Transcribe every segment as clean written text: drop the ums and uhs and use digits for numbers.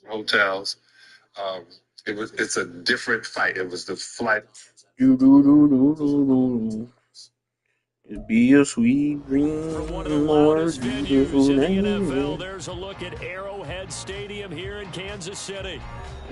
hotels. It's a different fight. It was the flight. It'd be a sweet dream. From one of the loudest venues in the NFL, there's a look at Arrowhead Stadium here in Kansas City.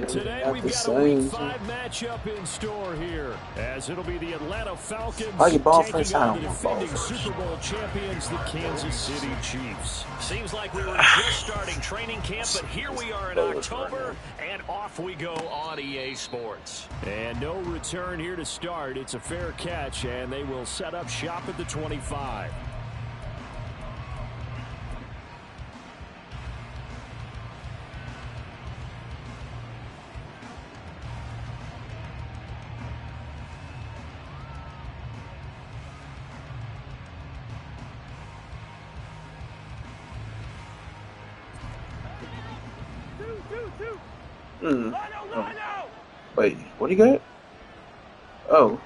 Today we've got a Week 5 matchup in store here, as it'll be the Atlanta Falcons taking on the defending Super Bowl champions, the Kansas City Chiefs. Seems like we were just starting training camp, but here we are in October, and off we go on EA Sports. And no return here to start. It's a fair catch, and they will set up shop at the 25. Oh. Wait, what do you got? Oh.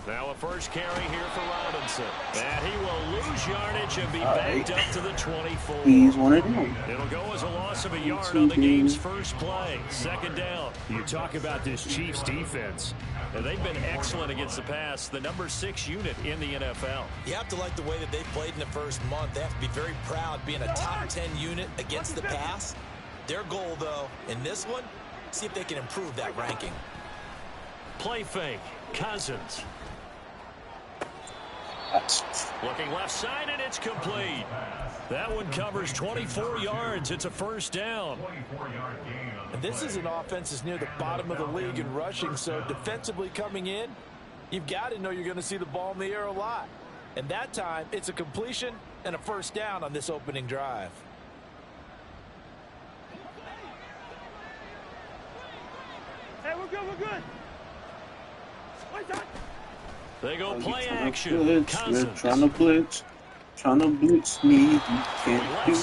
Now a first carry here for Robinson. And he will lose yardage and be backed up to the 24. He's one of them. It'll go as a loss of a yard on the game's first play. Second down. You talk about this Chiefs defense. And they've been excellent against the pass, the number 6 unit in the NFL. You have to like the way that they played in the first month. They have to be very proud being a top 10 unit against the pass. Their goal, though, in this one, see if they can improve that ranking. Play fake. Cousins. Looking left side, and it's complete. That one covers 24 yards. It's a first down. And this is an offense that's near the bottom of the league in rushing, so defensively coming in, you've got to know you're going to see the ball in the air a lot. And that time, it's a completion and a first down on this opening drive. Hey, we're good. They go play action. Cousins. Trying to blitz me. You can't do it.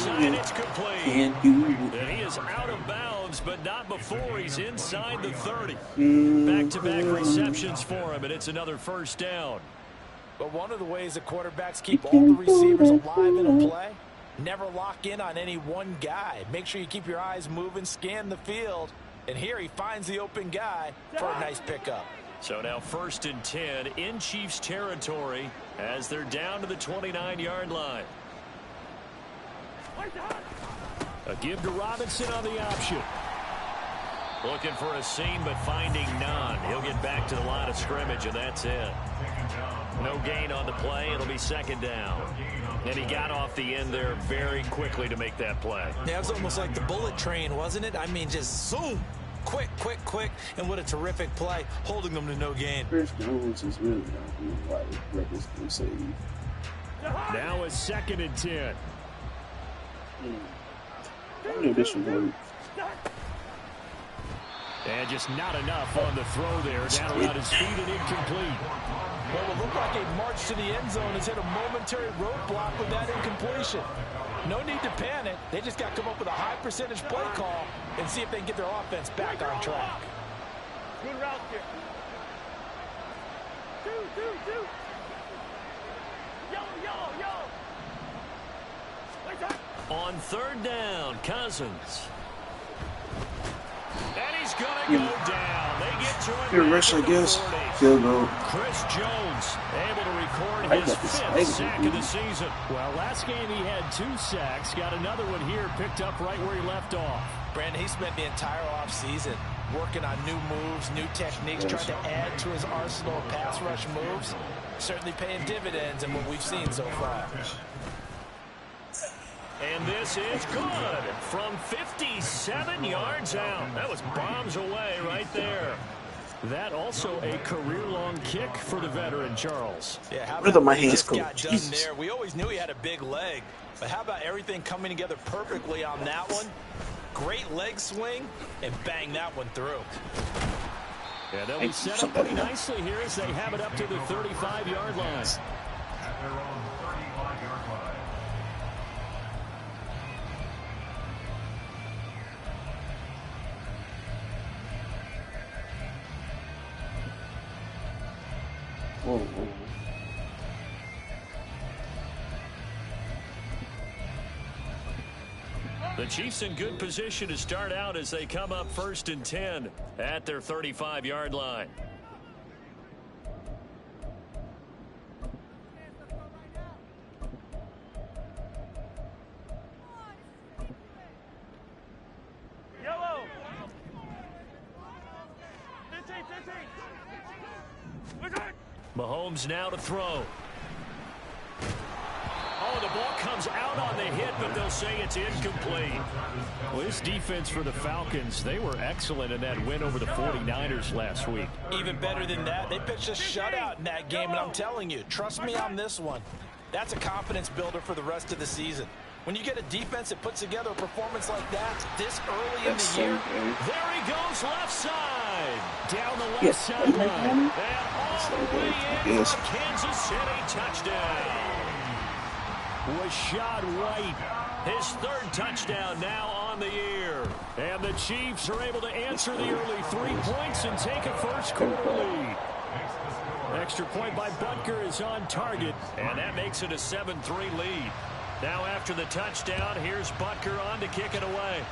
Can't do it. And he is out of bounds, but not before he's inside the 30. Back-to-back receptions for him, and it's another first down. But one of the ways that quarterbacks keep all the receivers alive in a play, never lock in on any one guy. Make sure you keep your eyes moving, scan the field. And here he finds the open guy for a nice pickup. So now 1st and 10 in Chiefs territory as they're down to the 29-yard line. A give to Robinson on the option. Looking for a seam, but finding none. He'll get back to the line of scrimmage, and that's it. No gain on the play. It'll be second down. And he got off the end there very quickly to make that play. Yeah, it was almost like the bullet train, wasn't it? I mean, just zoom. Quick, and what a terrific play, holding them to no gain. Chris Jones is really not doing what Rebels can save. Now a 2nd and 10. I knew this would work. And just not enough on the throw there. Down around his feet and incomplete. Well, it looked like a march to the end zone has hit a momentary roadblock with that incompletion. No need to panic. They just got to come up with a high percentage play call and see if they can get their offense back on track. Good route here. Two. Yo. On 3rd down, Cousins. And he's going to go down. They get to it. Good rush, I guess. Field goal. Chris Jones able to record his 5th sack of the season. Well, last game he had 2 sacks. Got another one here, picked up right where he left off. Brandon, he spent the entire offseason working on new moves, new techniques, trying to add to his arsenal of pass rush moves. Certainly paying dividends in what we've seen so far. And this is good from 57 yards out. That was bombs away right there. That also a career-long kick for the veteran, Charles. Yeah, how about my hands got done there? We always knew he had a big leg, but how about everything coming together perfectly on that one? Great leg swing, and bang that one through. Yeah, they'll be set up pretty nicely here as they have it up to the 35-yard line. Oh. The Chiefs in good position to start out as they come up 1st and 10 at their 35-yard line. Yellow. 15. Mahomes now to throw. Oh, the ball comes out on the hit, but they'll say it's incomplete. Well, this defense for the Falcons, they were excellent in that win over the 49ers last week. Even better than that, they pitched a shutout in that game, and I'm telling you, trust me on this one. That's a confidence builder for the rest of the season. When you get a defense that puts together a performance like that this early in the year. There he goes, left side. Down the left Yes. sideline. And all the way in for Kansas City touchdown. Rashad White, his 3rd touchdown now on the year. And the Chiefs are able to answer the early 3 points and take a first-quarter lead. Extra point by Butker is on target, and that makes it a 7-3 lead. Now after the touchdown, here's Butker on to kick it away.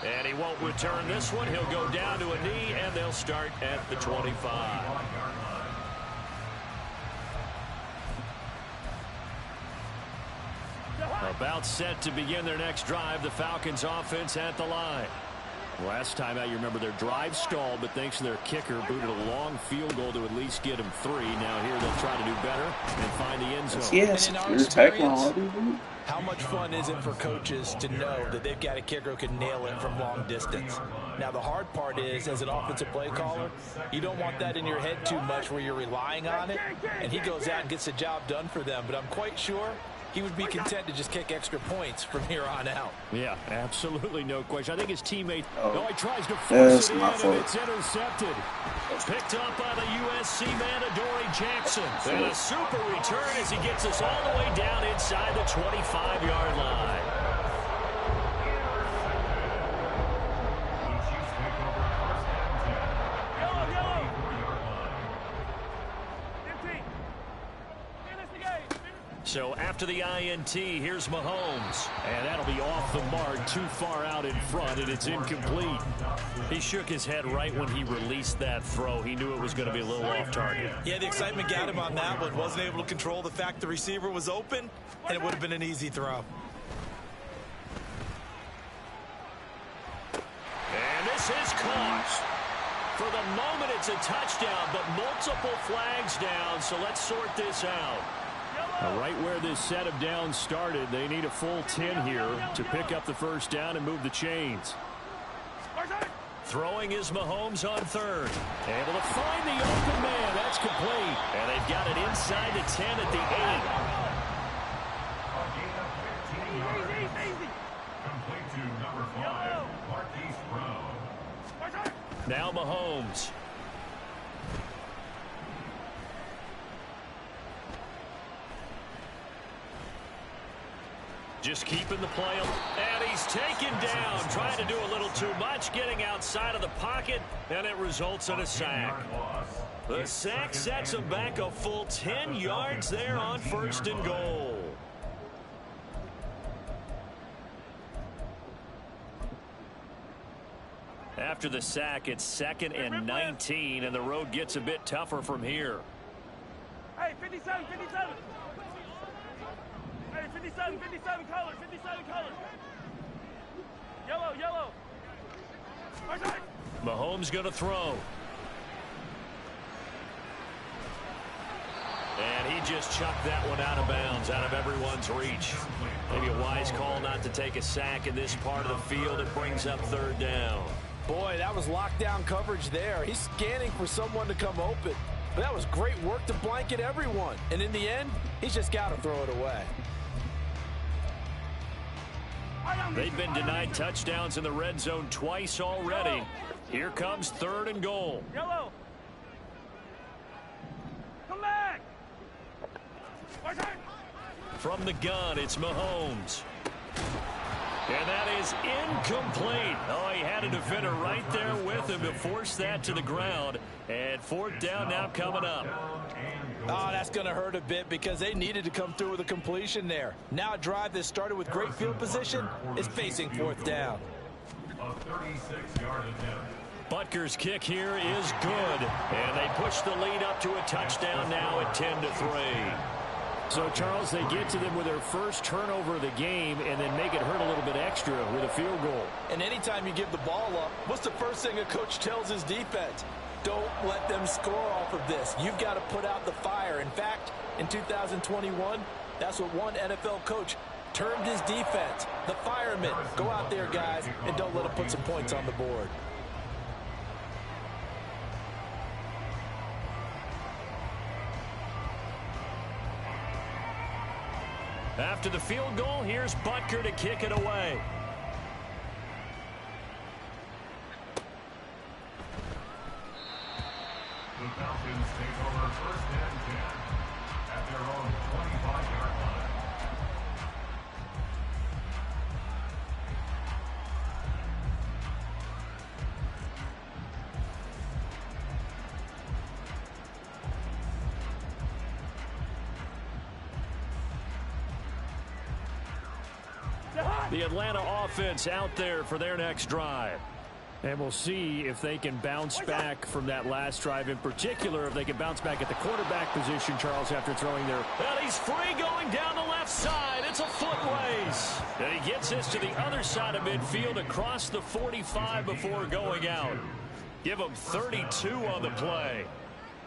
And he won't return this one. He'll go down to a knee, and they'll start at the 25. About set to begin their next drive, the Falcons offense at the line. Last time out, you remember their drive stalled, but thanks to their kicker, booted a long field goal to at least get them 3. Now here they'll try to do better and find the end zone. Yes, And in our you're tackling experience, all how much fun is it for coaches to know that they've got a kicker who can nail it from long distance? Now, the hard part is, as an offensive play caller, you don't want that in your head too much where you're relying on it, and he goes out and gets the job done for them. But I'm quite sure he would be content to just kick extra points from here on out. Yeah, absolutely no question. I think his teammate, he tries to That's force it in, my fault. and it's intercepted. Picked up by the USC man, Adoree Jackson. And a super return as he gets us all the way down inside the 25-yard line. Yellow. 15. Finish the game. So after the INT, here's Mahomes. And that'll be off the mark, too far out in front, and it's incomplete. He shook his head right when he released that throw. He knew it was going to be a little off target. Yeah, the excitement got him on that one. Wasn't able to control the fact the receiver was open, and it would have been an easy throw. And this is caught. For the moment, it's a touchdown, but multiple flags down, so let's sort this out. Right where this set of downs started, they need a full 10 here to pick up the first down and move the chains. Throwing is Mahomes on 3rd. Able to find the open man. That's complete. And they've got it inside the 10 at the 8. Now Mahomes. Just keeping the play. And he's taken down. Trying to do a little too much. Getting outside of the pocket. And it results in a sack. The sack sets him back a full 10 yards there on 1st and goal. After the sack, it's 2nd and 19. And the road gets a bit tougher from here. Hey, 57. Hey, 57 colors. Yellow. Mahomes going to throw. And he just chucked that one out of bounds, out of everyone's reach. Maybe a wise call not to take a sack in this part of the field. It brings up 3rd down. Boy, that was lockdown coverage there. He's scanning for someone to come open. But that was great work to blanket everyone. And in the end, he's just got to throw it away. They've been denied touchdowns in the red zone twice already. Here comes 3rd and goal. Yellow. Come back. From the gun, it's Mahomes. And that is incomplete. Oh, he had a defender right there with him to force that to the ground. And fourth down now coming up. Oh, that's going to hurt a bit because they needed to come through with a completion there. Now a drive that started with great field position is facing fourth down. A 36-yard attempt. Butker's kick here is good. And they push the lead up to a touchdown now at 10-3. So, Charles, they get to them with their first turnover of the game and then make it hurt a little bit extra with a field goal. And anytime you give the ball up, what's the first thing a coach tells his defense? Don't let them score off of this. You've got to put out the fire. In fact, in 2021, that's what one NFL coach termed his defense. The firemen. Go out there, guys, and don't let them put some points on the board. After the field goal, here's Butker to kick it away. The Falcons take over first and 10 at their own 25-yard line. The Atlanta offense out there for their next drive. And we'll see if they can bounce back from that last drive, in particular, if they can bounce back at the quarterback position, Charles, after throwing their... Well, he's free going down the left side. It's a foot race. And he gets this to the other side of midfield across the 45 before going out. Give him 32 on the play.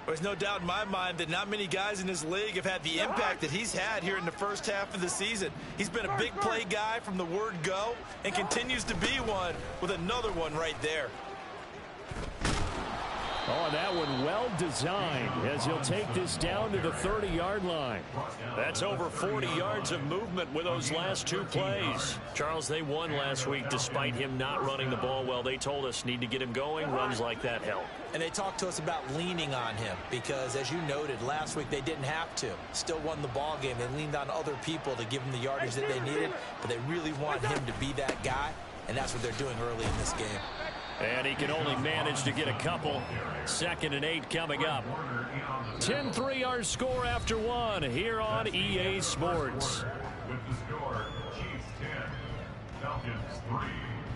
There's no doubt in my mind that not many guys in this league have had the impact that he's had here in the first half of the season. He's been a big play guy from the word go and continues to be one with another one right there. Oh, that one well designed as he'll take this down to the 30-yard line. That's over 40 yards of movement with those last two plays. Charles, they won last week despite him not running the ball well. They told us need to get him going. Runs like that help. And they talked to us about leaning on him because, as you noted, last week they didn't have to. Still won the ball game. They leaned on other people to give them the yardage that they needed, but they really want him to be that guy, and that's what they're doing early in this game. And he can only manage to get a couple. 2nd and 8 coming up. 10-3 our score after one here on EA Sports. With the score, Chiefs 10, Falcons 3.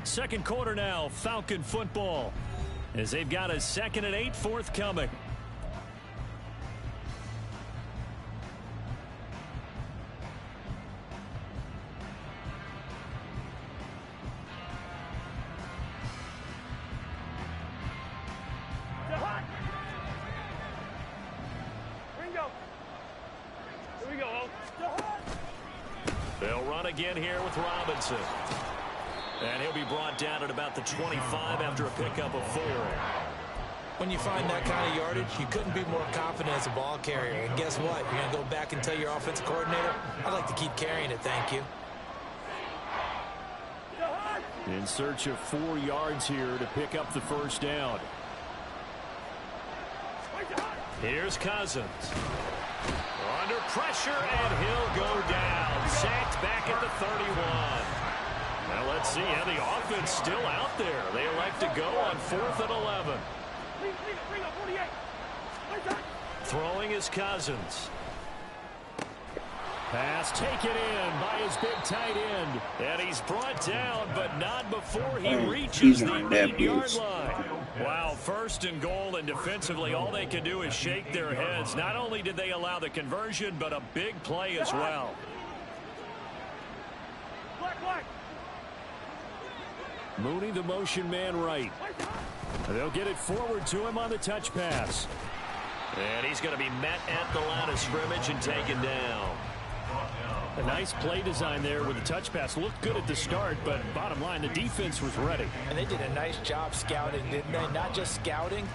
Second quarter now, Falcon football, as they've got a 2nd and 8 forthcoming. They'll run again here with Robinson. And he'll be brought down at about the 25 after a pickup of 4. When you find that kind of yardage, you couldn't be more confident as a ball carrier. And guess what? You're going to go back and tell your offensive coordinator, I'd like to keep carrying it, thank you. In search of 4 yards here to pick up the first down. Here's Cousins. Under pressure, and he'll go down. Sacked back at the 31. Now let's see how the offense still out there. They elect to go on 4th and 11. Throwing is Cousins. Pass taken in by his big tight end. And he's brought down, but not before he reaches the 8-yard line. Wow, 1st and goal, and defensively all they can do is shake their heads. Not only did they allow the conversion, but a big play as well. Mooney, the motion man right. They'll get it forward to him on the touch pass. And he's going to be met at the line of scrimmage and taken down. A nice play design there with the touch pass. Looked good at the start, but bottom line, the defense was ready. And they did a nice job scouting, didn't they? Not just scouting,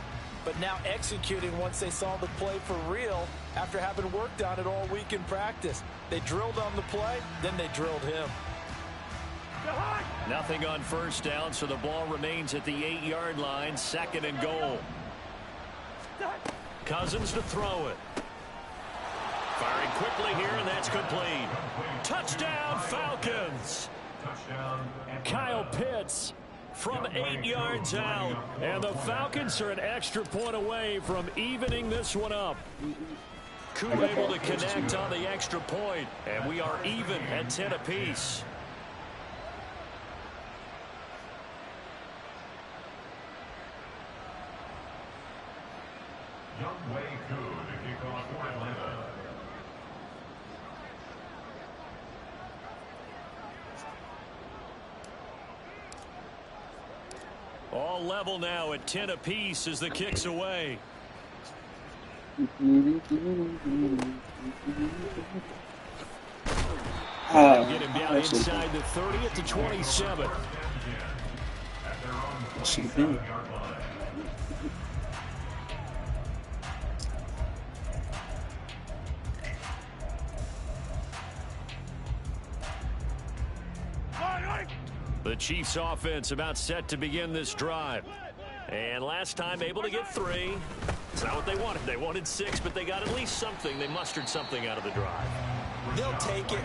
but now executing once they saw the play for real after having worked on it all week in practice. They drilled on the play, then they drilled him. Nothing on first down, so the ball remains at the 8-yard line. 2nd and goal. Cousins to throw it. Firing quickly here, and that's complete. Touchdown, Falcons. Touchdown. Kyle Pitts from 8 yards out. And the Falcons are an extra point away from evening this one up. Coup able to connect on the extra point, and we are even at 10 apiece. Young Wei Koo to kick off for Atlanta. All level now at 10 apiece as the kick's away. Get him down inside the 30 at the 27. Should have been. The Chiefs offense about set to begin this drive. And last time able to get 3. It's not what they wanted. They wanted 6, but they got at least something. They mustered something out of the drive. They'll take it.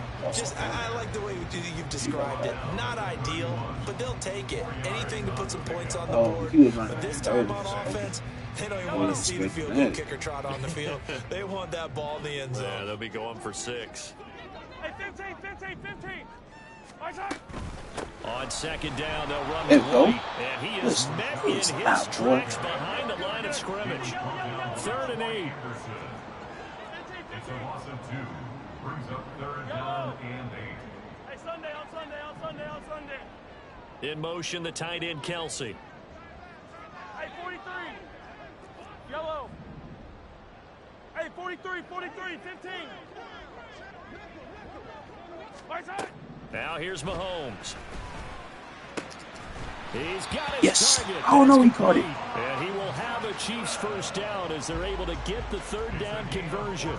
I like the way you've described it. Not ideal, but they'll take it. Anything to put some points on the board. But this time on offense, they don't even want to see the field goal kicker trot on the field. They want that ball in the end zone. Yeah, they'll be going for 6. Hey, 15, 15, 15. My time. On second down, they'll run There with we go. White, and he is met in his tracks behind the line of scrimmage. 3rd and 8. It's a loss of 2. Brings up 3rd down and 8. Hey, Sunday, on Sunday, on Sunday, on Sunday. In motion, the tight end, Kelsey. Hey, 43. Yellow. Hey, 43, 43, 15. My time. Now here's Mahomes. He's got his Yes. target. Oh, no, he That's caught it. complete. And he will have a Chiefs first down as they're able to get the 3rd down conversion.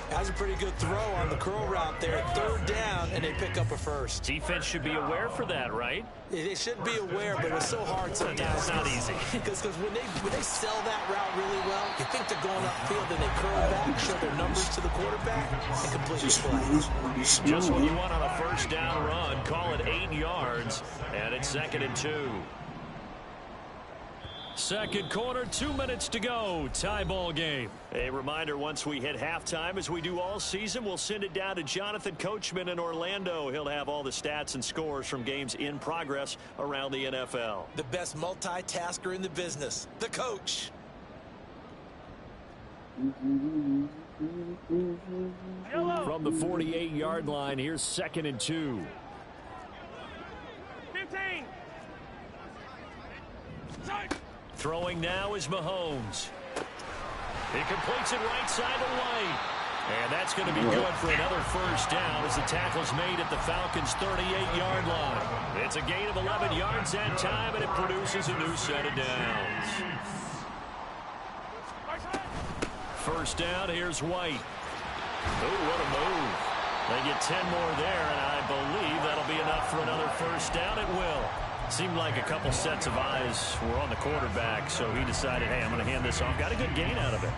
That's a pretty good throw on the curl route there. 3rd down, and they pick up a first. Defense should be aware for that, right? They should be aware, but it's so hard sometimes. Yeah, it's not easy. Because when they sell that route really well, you think they're going upfield, and they curl back, show their numbers to the quarterback, and complete the play. Just what you want on a first down run. Call it 8 yards, and it's 2nd and 2. Second quarter, 2 minutes to go. Tie ball game. A reminder, once we hit halftime, as we do all season, we'll send it down to Jonathan Coachman in Orlando. He'll have all the stats and scores from games in progress around the NFL. The best multitasker in the business, the coach. From the 48-yard line, here's 2nd and 2. 15. Throwing now is Mahomes. He completes it right side to White. And that's going to be good for another first down as the tackle's made at the Falcons' 38-yard line. It's a gain of 11 yards that time, and it produces a new set of downs. First down, here's White. Oh, what a move. They get 10 more there, and I believe that'll be enough for another first down. It will. Seemed like a couple sets of eyes were on the quarterback, so he decided, hey, I'm going to hand this off. Got a good gain out of it.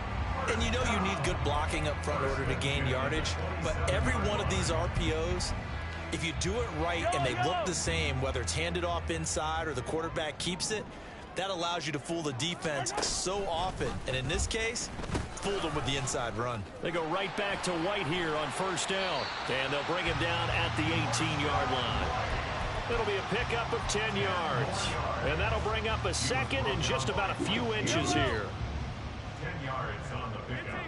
And you know you need good blocking up front in order to gain yardage, but every one of these RPOs, if you do it right and they look the same, whether it's handed off inside or the quarterback keeps it, that allows you to fool the defense so often. And in this case, fooled them with the inside run. They go right back to White here on first down, and they'll bring him down at the 18-yard line. It'll be a pickup of 10 yards. And that'll bring up a second and just about a few inches here. 10 yards on the pickup.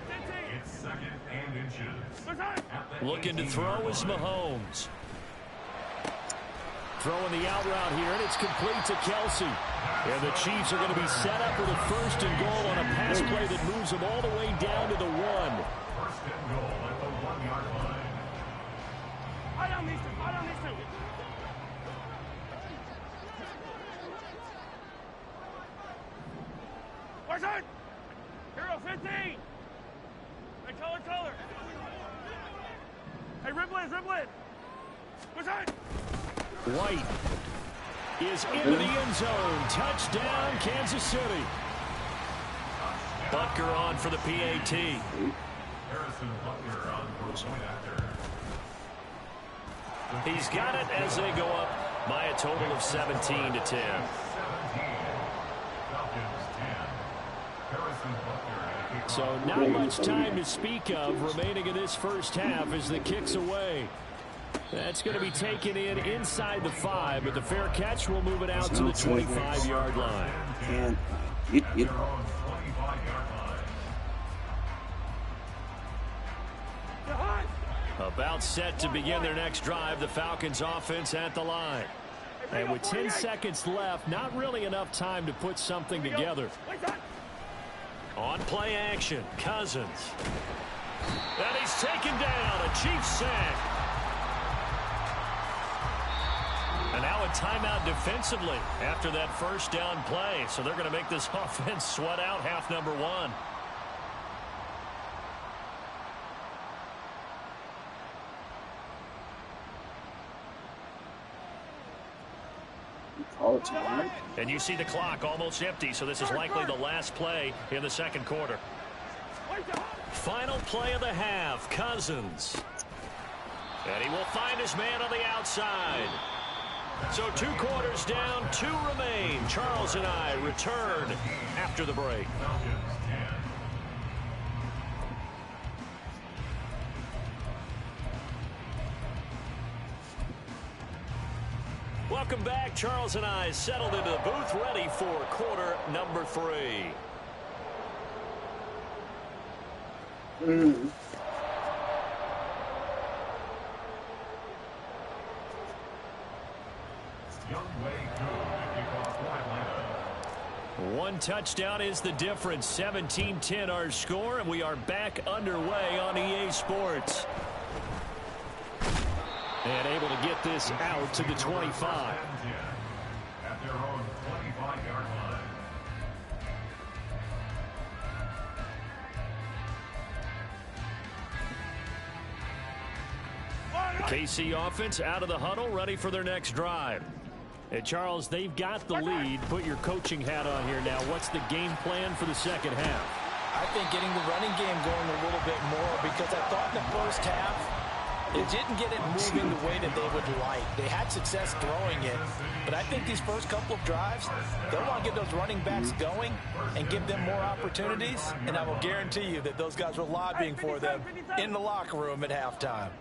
It's 2nd and inches. Looking to throw is Mahomes. Throwing the out route here, and it's complete to Kelsey. And the Chiefs are going to be set up with a 1st and goal on a pass play that moves them all the way down to the 1. 1st and goal at the 1-yard line. I don't need to. I don't need to. Where's it? Hero 15. Hey, color. Hey, Riblin. Where's it? White is into the end zone. Touchdown, Kansas City. Butker on for the PAT. Harrison Butker on for the point after. He's got it as they go up by a total of 17 to 10. So not much time to speak of remaining in this first half as the kick's away. That's going to be taken in inside the 5, but the fair catch will move it out to the 25-yard line. And About set to begin their next drive, the Falcons offense at the line. And with 10 seconds left, not really enough time to put something together. On play action, Cousins. And he's taken down, a Chiefs sack. And now a timeout defensively after that first down play. So they're going to make this offense sweat out half number 1. And you see the clock almost empty, so this is likely the last play in the second quarter. Final play of the half, Cousins. And he will find his man on the outside. So 2 quarters down, 2 remain. Charles and I return after the break. Welcome back. Charles and I settled into the booth, ready for quarter number 3. One touchdown is the difference. 17-10 our score, and we are back underway on EA Sports. And able to get this out to the 25. At their own 25-yard line. KC offense out of the huddle, ready for their next drive. Hey, Charles, they've got the lead. Put your coaching hat on here now. What's the game plan for the second half? I think getting the running game going a little bit more, because I thought in the first half it didn't get it moving the way that they would like. They had success throwing it, but I think these first couple of drives, they'll want to get those running backs going and give them more opportunities, and I will guarantee you that those guys were lobbying for them in the locker room at halftime.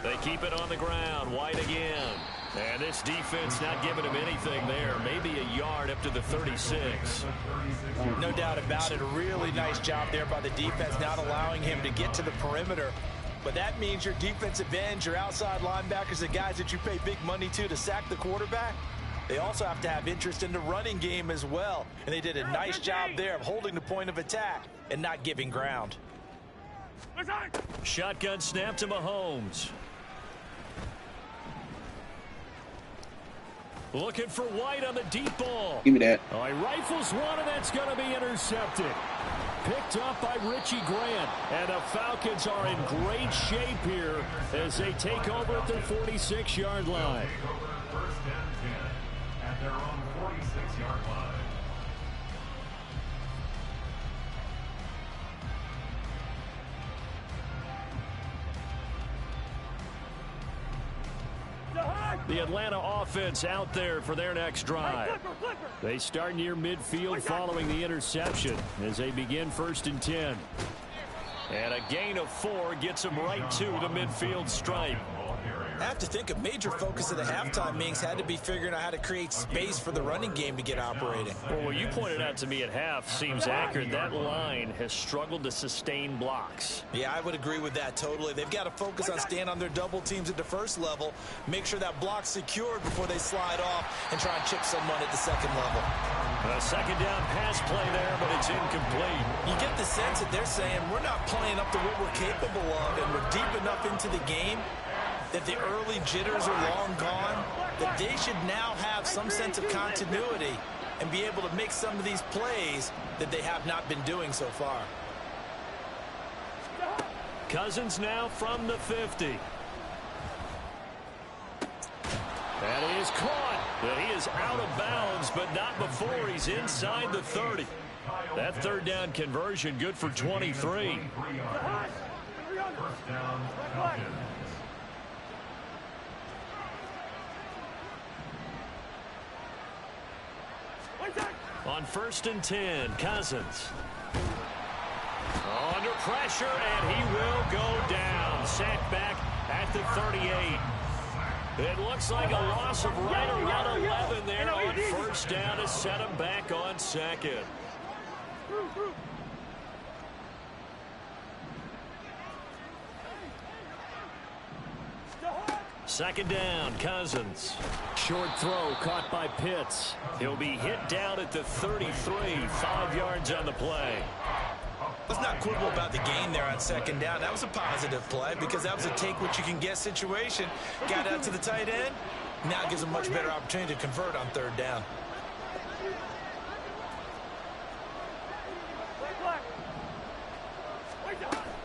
They keep it on the ground. White again. And this defense not giving him anything there. Maybe a yard up to the 36. No doubt about it. A really nice job there by the defense, not allowing him to get to the perimeter. But that means your defensive ends, your outside linebackers, the guys that you pay big money to sack the quarterback, they also have to have interest in the running game as well. And they did a nice job there of holding the point of attack and not giving ground. Shotgun snap to Mahomes. Looking for White on the deep ball. Give me that. Oh, he rifles one, and that's going to be intercepted. Picked up by Richie Grant. And the Falcons are in great shape here as they take over at their 46-yard line. First and 10 at their own 46-yard line. The Atlanta offense out there for their next drive. They start near midfield following the interception as they begin 1st and 10. And a gain of 4 gets them right to the midfield stripe. I have to think a major focus of the halftime meetings had to be figuring out how to create space for the running game to get operating. Well, what you pointed out to me at half seems accurate. That line has struggled to sustain blocks. Yeah, I would agree with that totally. They've got to focus on staying on their double teams at the first level, make sure that block's secured before they slide off and try and chip someone at the second level. A second down pass play there, but it's incomplete. You get the sense that they're saying we're not playing up to what we're capable of, and we're deep enough into the game that the early jitters are long gone, that they should now have some sense of continuity and be able to make some of these plays that they have not been doing so far. Cousins now from the 50. That is caught. But he is out of bounds, but not before he's inside the 30. That third down conversion good for 23. First down, Falcons. On 1st and 10, Cousins. Under pressure, and he will go down. Sacked back at the 38. It looks like a loss of right around 11 there on 1st down to set him back on 2nd. Second down, Cousins. Short throw caught by Pitts. He'll be hit down at the 33, 5 yards on the play. Let's not quibble about the gain there on 2nd down. That was a positive play because that was a take-what-you-can-get situation. Got out to the tight end. Now gives a much better opportunity to convert on 3rd down.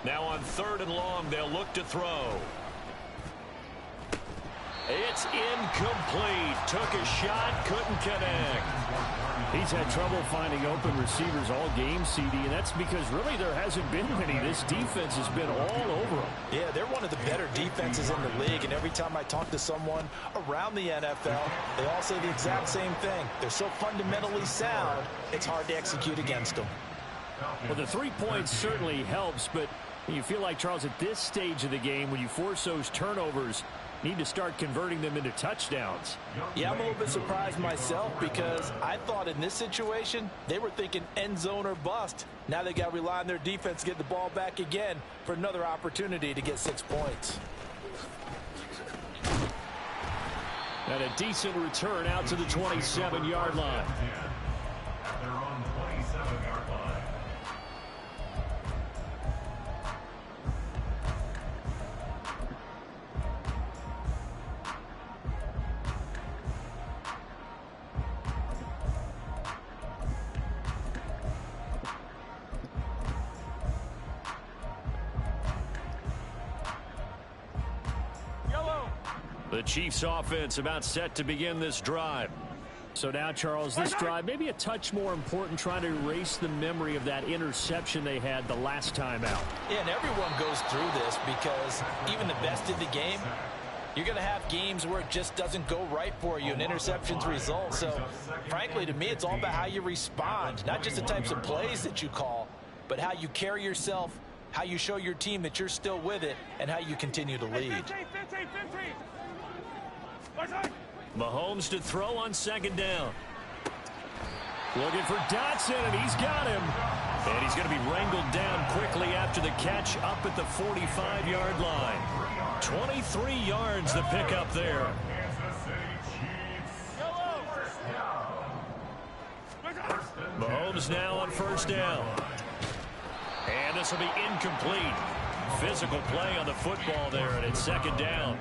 Now on 3rd and long, they'll look to throw. It's incomplete. Took a shot, couldn't connect. He's had trouble finding open receivers all game, CD, and that's because really there hasn't been many. This defense has been all over them. Yeah, they're one of the better defenses in the league, and every time I talk to someone around the NFL, they all say the exact same thing. They're so fundamentally sound, it's hard to execute against them. Well, the 3 points certainly helps, but you feel like, Charles, at this stage of the game, when you force those turnovers, need to start converting them into touchdowns. Yeah, I'm a little bit surprised myself because I thought in this situation they were thinking end zone or bust. Now they got to rely on their defense to get the ball back again for another opportunity to get 6 points. And a decent return out to the 27-yard line. At their own 27-yard line. The Chiefs offense about set to begin this drive. So now, Charles, this drive maybe a touch more important, trying to erase the memory of that interception they had the last time out. Yeah, and everyone goes through this because even the best in the game, you're going to have games where it just doesn't go right for you and interceptions result. So, frankly, to me, it's all about how you respond, not just the types of plays that you call, but how you carry yourself, how you show your team that you're still with it, and how you continue to lead. 15. Mahomes to throw on 2nd down. Looking for Dotson, and he's got him. And he's going to be wrangled down quickly after the catch up at the 45-yard line. 23 yards the pickup there. Mahomes now on 1st down. And this will be incomplete. Physical play on the football there, and it's 2nd down.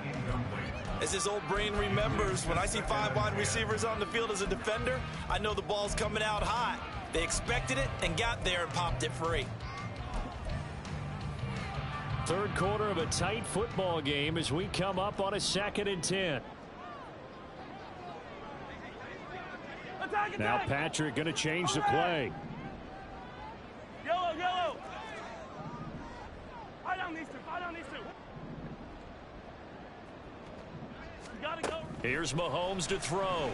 As his old brain remembers, when I see 5 wide receivers on the field as a defender, I know the ball's coming out hot. They expected it and got there and popped it free. Third quarter of a tight football game as we come up on a 2nd and 10. Now Patrick going to change the play. Yellow. Fight down these two. You gotta go. Here's Mahomes to throw.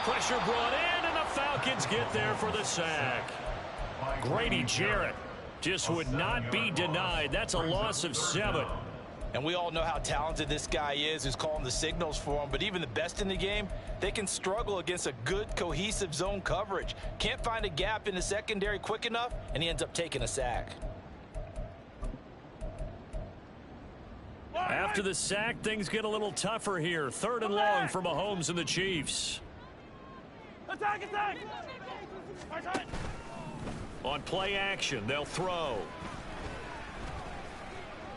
Pressure brought in, and the Falcons get there for the sack. Grady Jarrett just would not be denied. That's a loss of 7. And we all know how talented this guy is who's calling the signals for him. But even the best in the game, they can struggle against a good, cohesive zone coverage. Can't find a gap in the secondary quick enough, and he ends up taking a sack. After the sack, things get a little tougher here. 3rd and long for Mahomes and the Chiefs. Attack! On play action, they'll throw.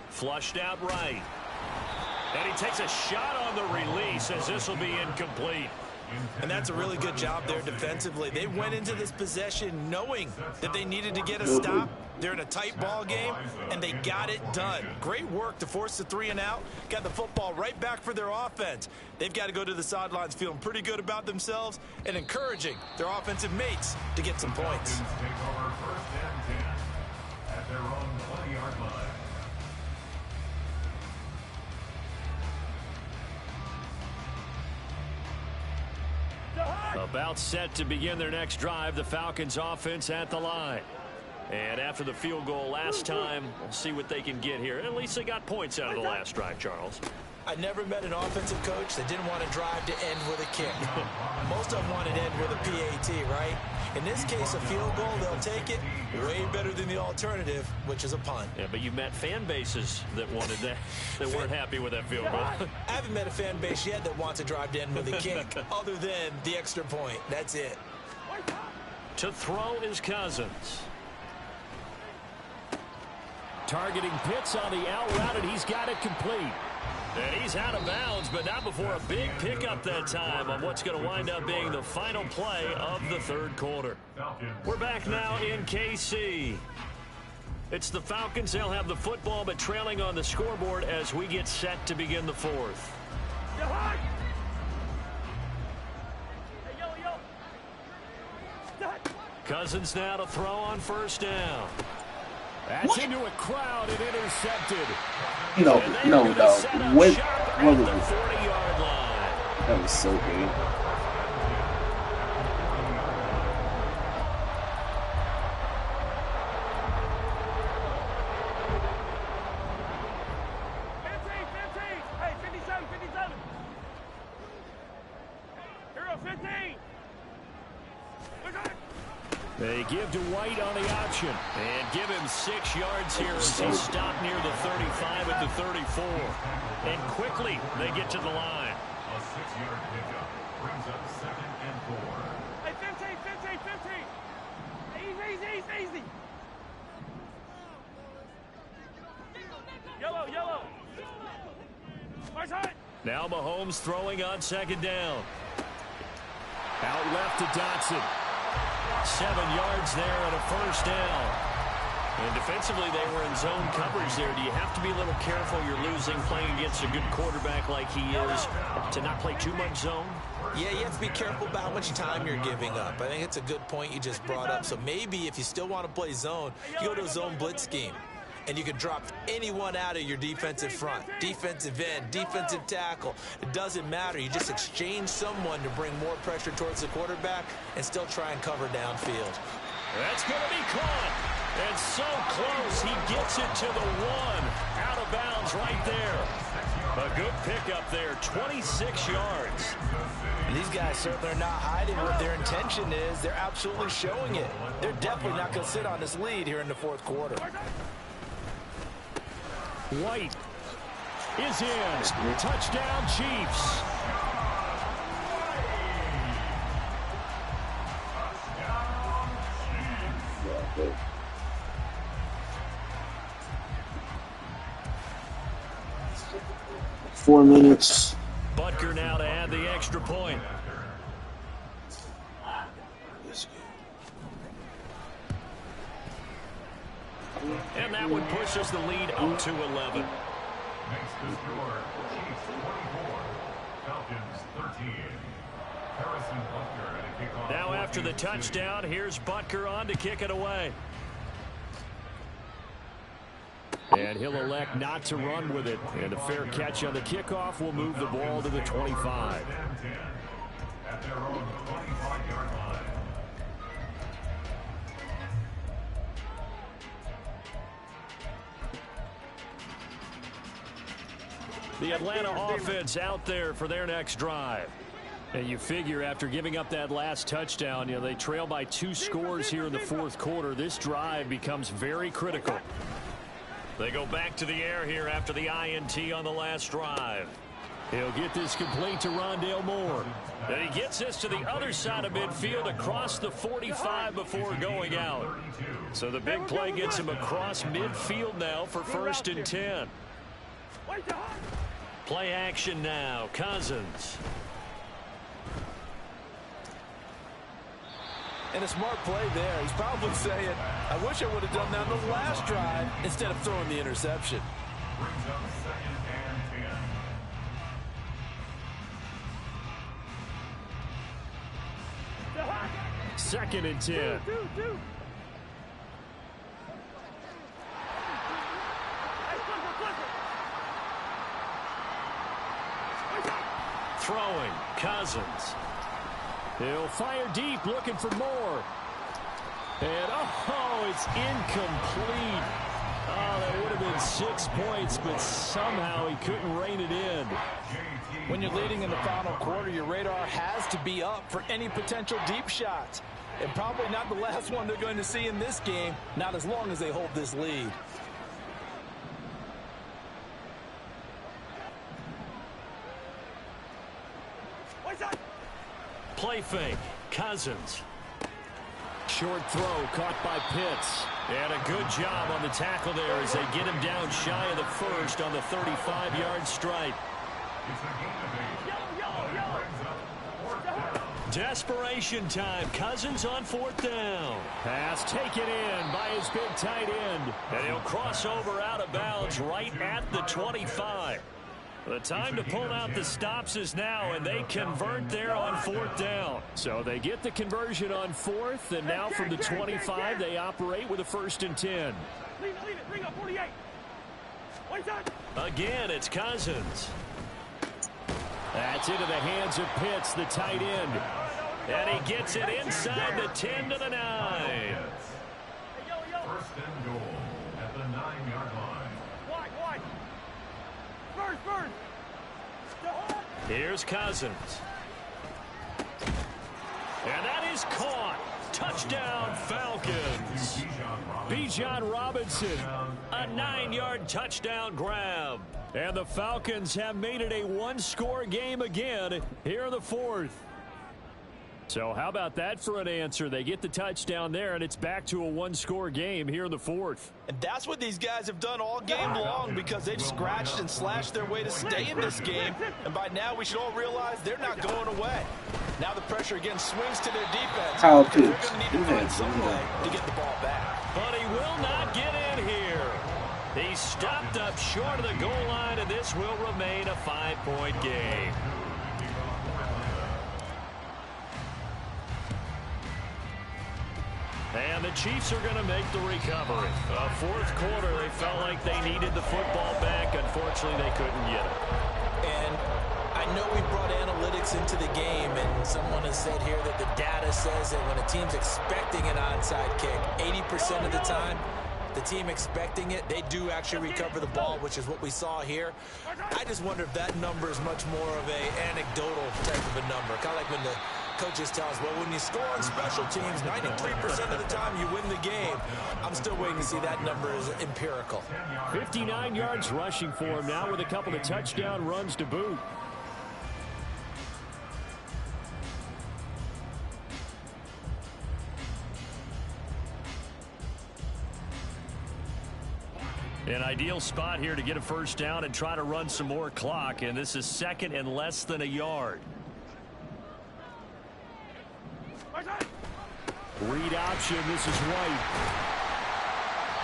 Flushed out right. And he takes a shot on the release as this will be incomplete. And that's a really good job there defensively. They went into this possession knowing that they needed to get a stop. They're in a tight ball game, and they got it done. Great work to force the 3 and out. Got the football right back for their offense. They've got to go to the sidelines feeling pretty good about themselves and encouraging their offensive mates to get some points. Take over first and 10 at their own 20-yard line. About set to begin their next drive, the Falcons offense at the line. And after the field goal last time, we'll see what they can get here. At least they got points out of the last drive, Charles. I never met an offensive coach that didn't want to drive to end with a kick. Most of them wanted to end with a PAT, right? In this case, a field goal, they'll take it. Way better than the alternative, which is a punt. Yeah, but you met fan bases that wanted that, that weren't happy with that field goal. I haven't met a fan base yet that wants to drive to end with a kick, other than the extra point. That's it. To throw is Cousins. Targeting Pitts on the out route, and he's got it complete. And he's out of bounds, but not before a big pickup that time on what's going to wind up being the final play of the third quarter. We're back now in KC. It's the Falcons. They'll have the football, but trailing on the scoreboard as we get set to begin the fourth. Cousins now to throw on first down. That's into a crowd and intercepted. No. What was it? 40-yard line. That was so good. Hey, 57. Hero 15. They give to White on the option and give him 6 yards here as he stopped near the 35 at the 34. And quickly they get to the line. A 6-yard pickup brings up 2nd and 4. Hey, 15. Easy. Yellow. My side. Now Mahomes throwing on 2nd down. Out left to Dotson. 7 yards there and a first down. And defensively, they were in zone coverage there. Do you have to be a little careful? You're losing playing against a good quarterback like he is to not play too much zone? Yeah, you have to be careful about how much time you're giving up. I think it's a good point you just brought up. So maybe if you still want to play zone, you go to a zone blitz scheme. And you can drop anyone out of your defensive front, defensive end, defensive tackle. It doesn't matter. You just exchange someone to bring more pressure towards the quarterback and still try and cover downfield. That's going to be caught. And so close, he gets it to the 1. Out of bounds right there. A good pickup there, 26 yards. And these guys certainly are not hiding what their intention is. They're absolutely showing it. They're definitely not going to sit on this lead here in the fourth quarter. White is in. Touchdown, Chiefs. Yeah, 4 minutes. Butker now to add the extra point. And that would push us the lead up to 11. Makes the score Chiefs 24, Falcons 13. Harrison Butker at a kickoff. Now after the touchdown, here's Butker on to kick it away. And he'll elect not to run with it. And a fair catch on the kickoff will move the ball to the 25. At their own 25-yard line. The Atlanta offense out there for their next drive. And you figure after giving up that last touchdown, they trail by 2 scores here in the fourth quarter. This drive becomes very critical. They go back to the air here after the INT on the last drive. He'll get this complete to Rondale Moore. And he gets this to the other side of midfield across the 45 before going out. So the big play gets him across midfield now for 1st and 10. Play action now. Cousins. And a smart play there. He's probably saying, I wish I would have done that on the last drive instead of throwing the interception. Brings up 2nd and 10. 2nd and 10. Throwing, Cousins. He'll fire deep, looking for more. And, oh, it's incomplete. Oh, that would have been 6 points, but somehow he couldn't rein it in. When you're leading in the final quarter, your radar has to be up for any potential deep shots. And probably not the last one they're going to see in this game, not as long as they hold this lead. Play fake, Cousins. Short throw caught by Pitts. And a good job on the tackle there as they get him down shy of the first on the 35-yard stripe. Desperation time. Cousins on 4th down. Pass taken in by his big tight end. And he'll cross over out of bounds right at the 25. The time to pull out the stops is now, and they convert there on 4th down. So they get the conversion on 4th, and now from the 25, they operate with a 1st and 10. Leave it. Bring up 48. Again, it's Cousins. That's into the hands of Pitts, the tight end. And he gets it inside the 10 to the 9. 1st and goal at the 9-yard line. Wide. First. Here's Cousins. And that is caught. Touchdown, Falcons. Bijan Robinson, a 9-yard touchdown grab. And the Falcons have made it a one-score game again here in the 4th. So how about that for an answer? They get the touchdown there, and it's back to a one-score game here in the 4th. And that's what these guys have done all game long because they've scratched and slashed their way to stay in this game. And by now, we should all realize they're not going away. Now the pressure again swings to their defense. Kyle They're going Pitts. to need to find some way to get the ball back. But he will not get in here. He stopped up short of the goal line, and this will remain a 5-point game. And the Chiefs are going to make the recovery. 4th quarter, they felt like they needed the football back. Unfortunately, they couldn't get it. And I know we brought analytics into the game, and someone has said here that the data says that when a team's expecting an onside kick, 80% of the time, the team expecting it, they do actually recover the ball, which is what we saw here. I just wonder if that number is much more of an anecdotal type of a number. Kind of like when the coaches tell us, well, when you score on special teams, 93% of the time you win the game. I'm still waiting to see that number is empirical. 59 yards rushing for him now with a couple of touchdown runs to boot. An ideal spot here to get a first down and try to run some more clock, and this is 2nd and less than a yard. Read option, this is White.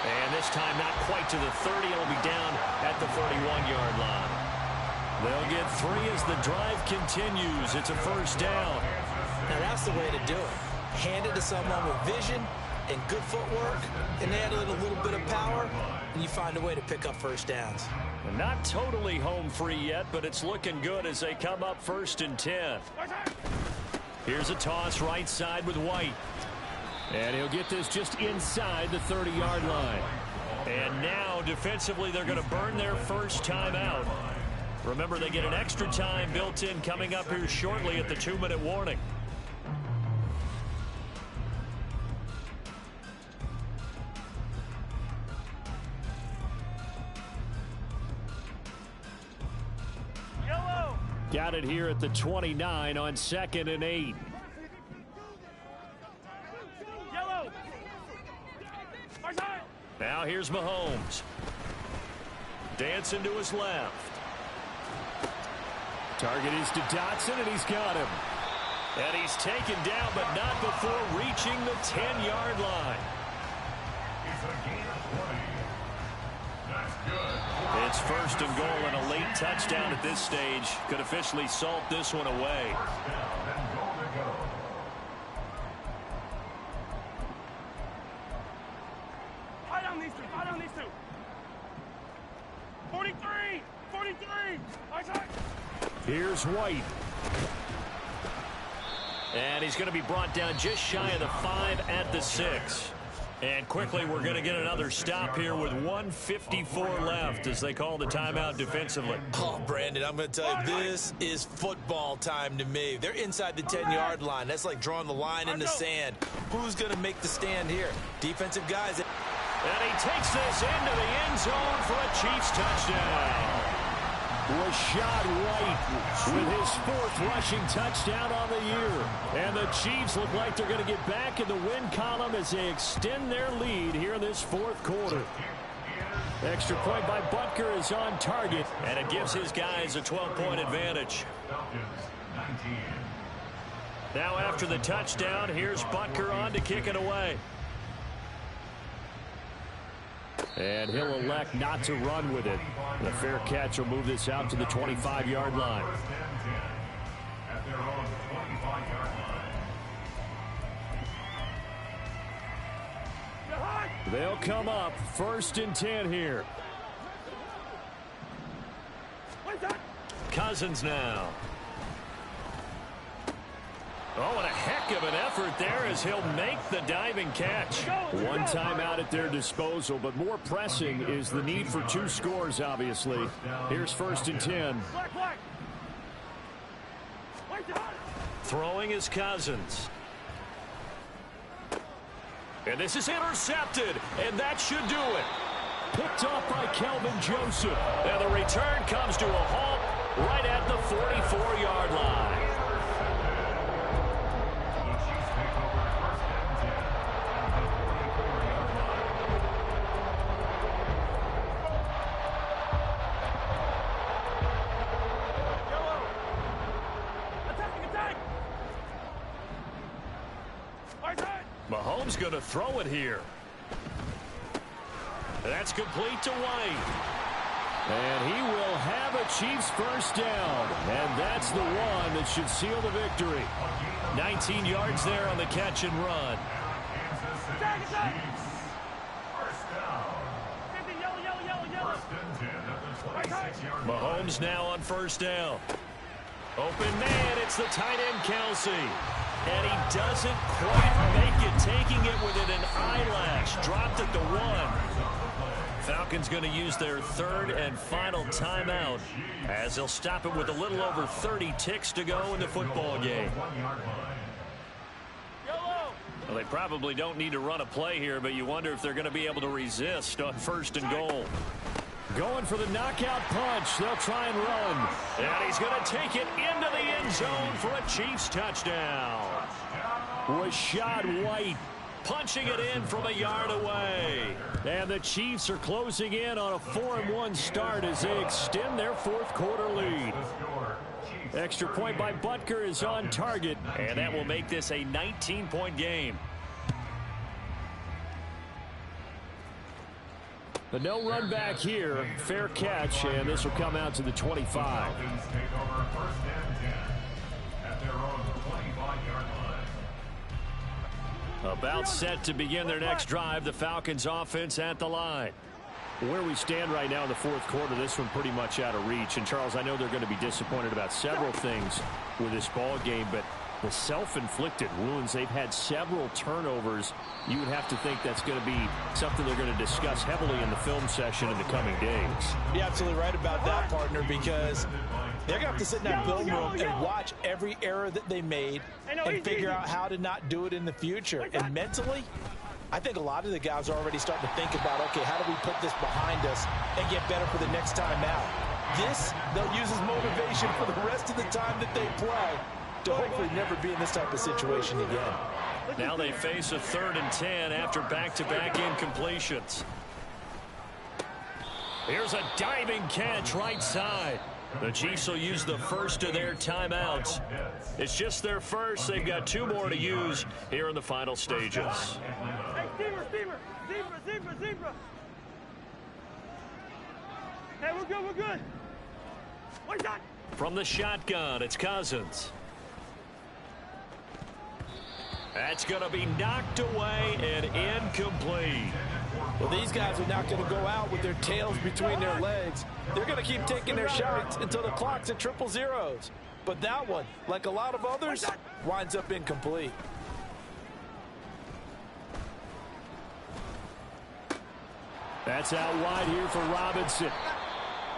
And this time not quite to the 30, it'll be down at the 31-yard line. They'll get 3 as the drive continues. It's a first down. Now that's the way to do it. Hand it to someone with vision and good footwork, and add a little bit of power, and you find a way to pick up first downs. And not totally home free yet, but it's looking good as they come up 1st and 10. Here's a toss right side with White. And he'll get this just inside the 30-yard line. And now, defensively, they're going to burn their first time out. Remember, they get an extra time built in coming up here shortly at the 2-minute warning. Yellow. Got it here at the 29 on 2nd and 8. Now here's Mahomes. Dancing to his left. Target is to Dotson, and he's got him. And he's taken down, but not before reaching approaching the 10-yard line. It's a gain of 20. That's good. It's first and goal and a late touchdown at this stage. Could officially salt this one away. First down and goal to go. Fight on these two. Fight on these two. 43. 43. Isaac. Here's White. And he's going to be brought down just shy of the 5 at the 6. And quickly, we're going to get another stop here with 1:54 left as they call the timeout defensively. Oh, Brandon, I'm going to tell you, this is football time to me. They're inside the 10-yard line. That's like drawing the line in the sand. Who's going to make the stand here? Defensive guys. And he takes this into the end zone for a Chiefs touchdown. Rachaad White with his 4th rushing touchdown on the year. And the Chiefs look like they're going to get back in the win column as they extend their lead here in this 4th quarter. Extra point by Butker is on target, and it gives his guys a 12-point advantage. Now after the touchdown, here's Butker on to kick it away. And he'll elect not to run with it. The fair catch will move this out to the 25-yard line. At their own 25-yard line. They'll come up 1st and 10 here. Cousins now. Oh, and a heck of an effort there as he'll make the diving catch. One timeout at their disposal, but more pressing is the need for 2 scores, obviously. Here's 1st and 10. Throwing is Cousins. And this is intercepted, and that should do it. Picked off by Kelvin Joseph. And the return comes to a halt right at the 44-yard line. Mahomes going to throw it here. That's complete to White. And he will have a Chiefs 1st down. And that's the one that should seal the victory. 19 yards there on the catch and run. Mahomes now on 1st down. Open man, it's the tight end Kelsey. And he doesn't quite make it, taking it within an eyelash. Dropped at the 1. Falcons going to use their 3rd and final timeout as they'll stop it with a little over 30 ticks to go in the football game. Well, they probably don't need to run a play here, but you wonder if they're going to be able to resist on 1st and goal. Going for the knockout punch. They'll try and run. And he's going to take it into the end zone for a Chiefs touchdown. Rachaad White punching it in from a yard away. And the Chiefs are closing in on a 4-1 start as they extend their 4th quarter lead. Extra point by Butker is on target, and that will make this a 19-point game. The no run back here, fair catch, and this will come out to the 25. About set to begin their next drive, the Falcons offense at the line. Where we stand right now in the 4th quarter, this one pretty much out of reach. And Charles, I know they're going to be disappointed about several things with this ball game, but the self-inflicted wounds, they've had several turnovers. You would have to think that's going to be something they're going to discuss heavily in the film session in the coming days. You're absolutely right about that, partner, because they're going to have to sit in that film room and watch every error that they made and figure out how to not do it in the future. And mentally, I think a lot of the guys are already starting to think about, okay, how do we put this behind us and get better for the next time out? This, they'll use as motivation for the rest of the time that they play to hopefully never be in this type of situation again. Now they face a 3rd and 10 after back-to-back incompletions. Here's a diving catch right side. The Chiefs will use the first of their timeouts. It's just their first. They've got 2 more to use here in the final stages. Hey, Zebra. Hey, we're good. One shot. From the shotgun, it's Cousins. That's going to be knocked away and incomplete. Well, these guys are not going to go out with their tails between their legs. They're going to keep taking their shots until the clock's at 000. But that one, like a lot of others, winds up incomplete. That's out wide here for Robinson.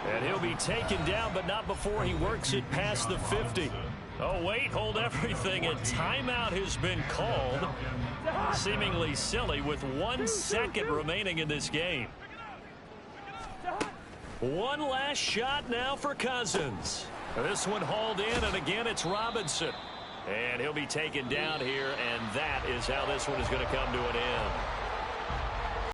And he'll be taken down, but not before he works it past the 50. Oh, wait, hold everything. A timeout has been called. Seemingly silly with 1 second remaining in this game. One last shot now for Cousins. This one hauled in, and again it's Robinson. And he'll be taken down here, and that is how this one is going to come to an end.